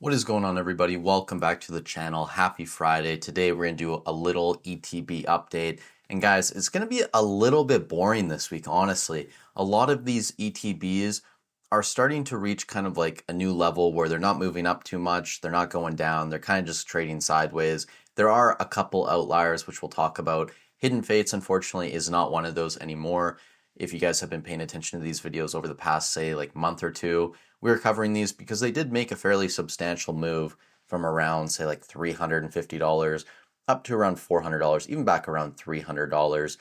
What is going on, everybody? Welcome back to the channel. Happy Friday. Today we're going to do a little ETB update. And guys, it's going to be a little bit boring this week, honestly. A lot of these ETBs are starting to reach kind of like a new level where they're not moving up too much. They're not going down. They're kind of just trading sideways. There are a couple outliers, which we'll talk about. Hidden Fates, unfortunately, is not one of those anymore. If you guys have been paying attention to these videos over the past, say, like month or two, we were covering these because they did make a fairly substantial move from around, say, like $350 up to around $400, even back around $300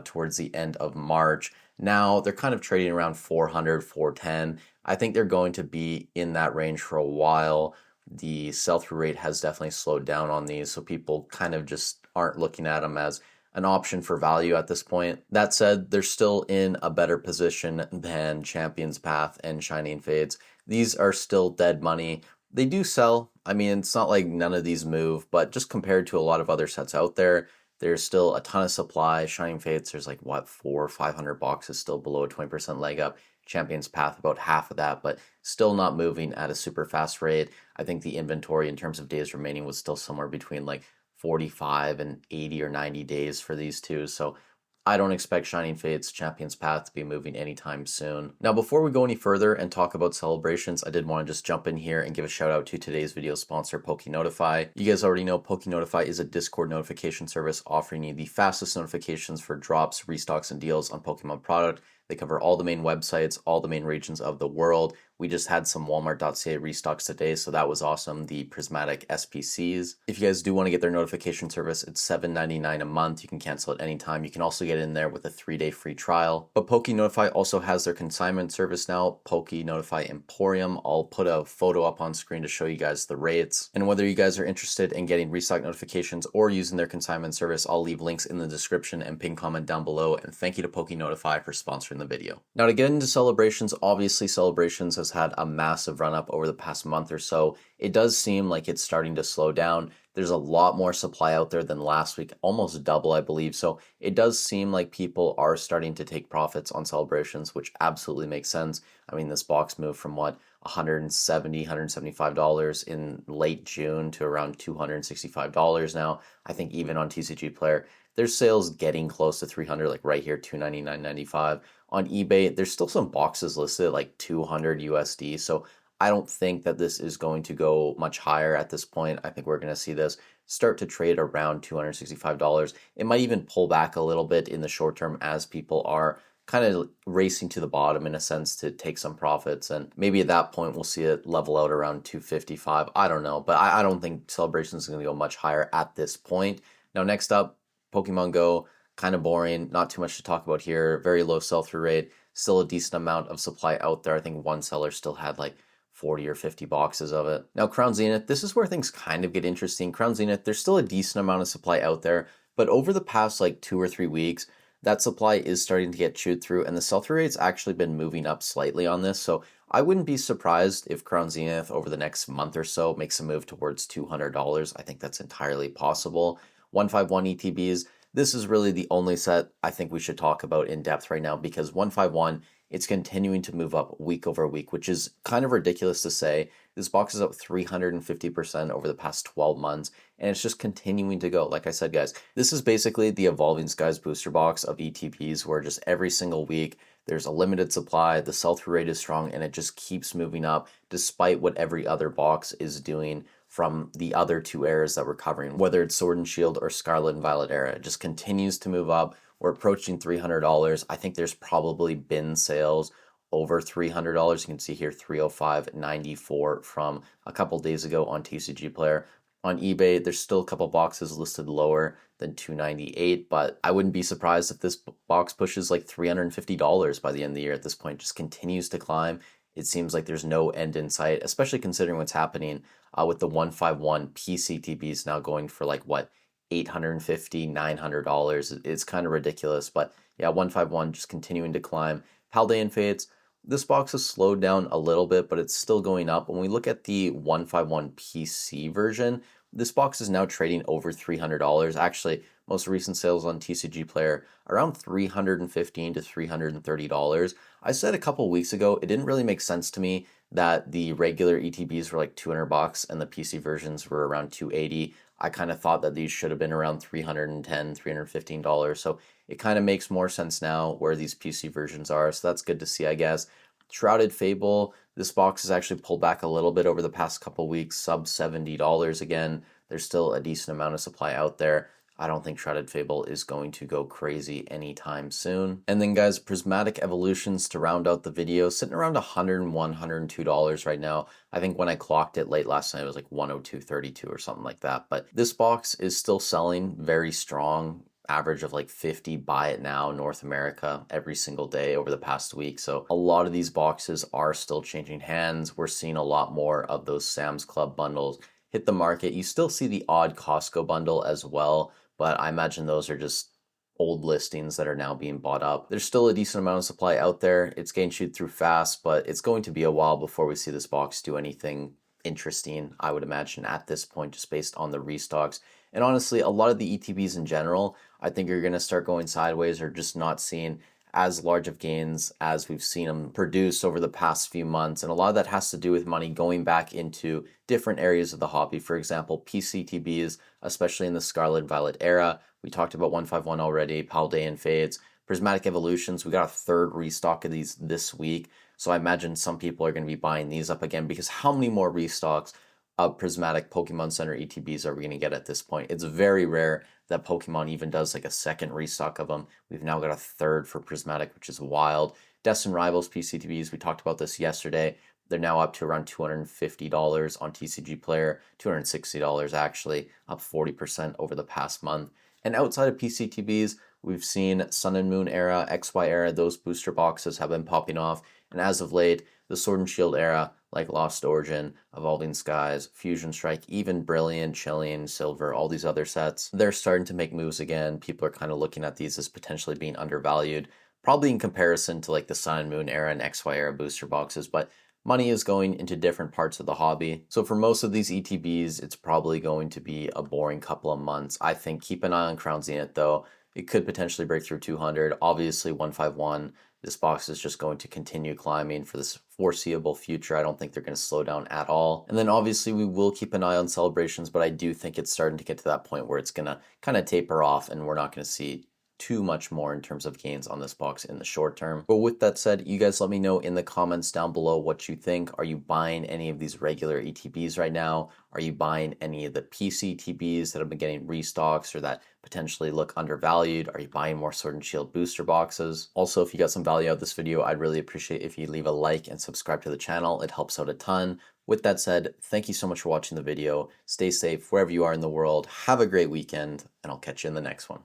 towards the end of March. Now they're kind of trading around 400, 410. I think they're going to be in that range for a while. The sell-through rate has definitely slowed down on these, so people kind of just aren't looking at them as an option for value at this point. That said, they're still in a better position than Champion's Path and Shining Fates. These are still dead money. They do sell. I mean, it's not like none of these move, but just compared to a lot of other sets out there, there's still a ton of supply. Shining Fates, there's like what, 400 or 500 boxes still below a 20% leg up. Champion's Path, about half of that, but still not moving at a super fast rate. I think the inventory in terms of days remaining was still somewhere between like 45 and 80 or 90 days for these two. So I don't expect Shining Fates Champion's Path to be moving anytime soon. Now, before we go any further and talk about celebrations, I did want to just jump in here and give a shout out to today's video sponsor, pokeinvesting. You guys already know pokeinvesting is a Discord notification service offering you the fastest notifications for drops, restocks, and deals on Pokemon product. They cover all the main websites, all the main regions of the world. We just had some Walmart.ca restocks today, so that was awesome. The Prismatic SPCs. If you guys do want to get their notification service, it's $7.99 a month. You can cancel at any time. You can also get in there with a 3-day free trial. But pokeinvesting also has their consignment service now, pokeinvesting Emporium. I'll put a photo up on screen to show you guys the rates. And whether you guys are interested in getting restock notifications or using their consignment service, I'll leave links in the description and pin comment down below. And thank you to pokeinvesting for sponsoring the video. Now, to get into celebrations, obviously celebrations has had a massive run up over the past month or so. It does seem like it's starting to slow down. There's a lot more supply out there than last week, almost double, I believe. So it does seem like people are starting to take profits on celebrations, which absolutely makes sense. I mean, this box moved from what, $170, $175 in late June to around $265 now. I think even on TCG Player, there's sales getting close to 300, like right here, $299.95. On eBay, there's still some boxes listed at like 200 USD. So I don't think that this is going to go much higher at this point. I think we're going to see this start to trade around $265. It might even pull back a little bit in the short term as people are kind of racing to the bottom in a sense to take some profits. And maybe at that point, we'll see it level out around 255. I don't know, but I don't think Celebrations is going to go much higher at this point. Now, next up, Pokemon Go. Kind of boring, not too much to talk about here. Very low sell-through rate, still a decent amount of supply out there. I think one seller still had like 40 or 50 boxes of it. Now, Crown Zenith, this is where things kind of get interesting. Crown Zenith, there's still a decent amount of supply out there, but over the past like 2 or 3 weeks, that supply is starting to get chewed through, and the sell-through rate's actually been moving up slightly on this. So I wouldn't be surprised if Crown Zenith over the next month or so makes a move towards $200. I think that's entirely possible. 151 ETBs, this is really the only set I think we should talk about in depth right now because 151, it's continuing to move up week over week, which is kind of ridiculous to say. This box is up 350% over the past 12 months, and it's just continuing to go. Like I said, guys, this is basically the Evolving Skies booster box of ETBs where just every single week there's a limited supply, the sell-through rate is strong, and it just keeps moving up despite what every other box is doing from the other two eras that we're covering, whether it's Sword and Shield or Scarlet and Violet era. It just continues to move up. We're approaching $300. I think there's probably been sales over $300. You can see here $305.94 from a couple days ago on TCG Player. On eBay, there's still a couple boxes listed lower than $298, but I wouldn't be surprised if this box pushes like $350 by the end of the year at this point. Just continues to climb. It seems like there's no end in sight, especially considering what's happening with the 151 PCTBs now going for like what, $850, $900. It's kind of ridiculous, but yeah, 151 just continuing to climb. Paldean Fates, this box has slowed down a little bit, but it's still going up. When we look at the 151 PC version, this box is now trading over $300. Actually, Most recent sales on TCG Player around $315 to $330. I said a couple weeks ago it didn't really make sense to me that the regular ETBs were like $200 and the PC versions were around $280. I kind of thought that these should have been around $310, $315. So it kind of makes more sense now where these PC versions are. So that's good to see, I guess. Shrouded Fable, this box has actually pulled back a little bit over the past couple weeks, sub $70 again. There's still a decent amount of supply out there. I don't think Shrouded Fable is going to go crazy anytime soon. And then guys, Prismatic Evolutions to round out the video, sitting around $101, $102 right now. I think when I clocked it late last night, it was like 102.32 or something like that. But this box is still selling very strong. Average of like 50 buy it now North America every single day over the past week. So a lot of these boxes are still changing hands. We're seeing a lot more of those Sam's Club bundles hit the market. You still see the odd Costco bundle as well, but I imagine those are just old listings that are now being bought up. There's still a decent amount of supply out there. It's getting chewed through fast, but it's going to be a while before we see this box do anything interesting, I would imagine, at this point, just based on the restocks. And honestly, a lot of the ETBs in general, I think are going to start going sideways or just not seeing as large of gains as we've seen them produce over the past few months. And a lot of that has to do with money going back into different areas of the hobby. For example, PCTBs, especially in the Scarlet Violet era. We talked about 151 already, Paldean Fades. Prismatic Evolutions, we got a third restock of these this week. So I imagine some people are going to be buying these up again, because how many more restocks of Prismatic Pokemon Center ETBs are we going to get at this point? It's very rare that Pokemon even does like a second restock of them. We've now got a third for Prismatic, which is wild. Destined Rivals PCTBs, we talked about this yesterday. They're now up to around $250 on TCG Player, $260 actually, up 40% over the past month. And outside of PCTBs, we've seen Sun and Moon era, XY era, those booster boxes have been popping off. And as of late, the Sword and Shield era, like Lost Origin, Evolving Skies, Fusion Strike, even Brilliant, Chilean, Silver, all these other sets, they're starting to make moves again. People are kind of looking at these as potentially being undervalued, probably in comparison to like the Sun and Moon era and XY era booster boxes, but money is going into different parts of the hobby. So for most of these ETBs, it's probably going to be a boring couple of months. I think keep an eye on Crown Zenith though. It could potentially break through 200. Obviously 151. This box is just going to continue climbing for this foreseeable future. I don't think they're going to slow down at all. And then obviously we will keep an eye on Celebrations, but I do think it's starting to get to that point where it's going to kind of taper off and we're not going to see too much more in terms of gains on this box in the short term. But with that said, you guys let me know in the comments down below what you think. Are you buying any of these regular ETBs right now? Are you buying any of the PC ETBs that have been getting restocks or that potentially look undervalued? Are you buying more Sword and Shield booster boxes? Also, if you got some value out of this video, I'd really appreciate if you leave a like and subscribe to the channel. It helps out a ton. With that said, thank you so much for watching the video. Stay safe wherever you are in the world. Have a great weekend, and I'll catch you in the next one.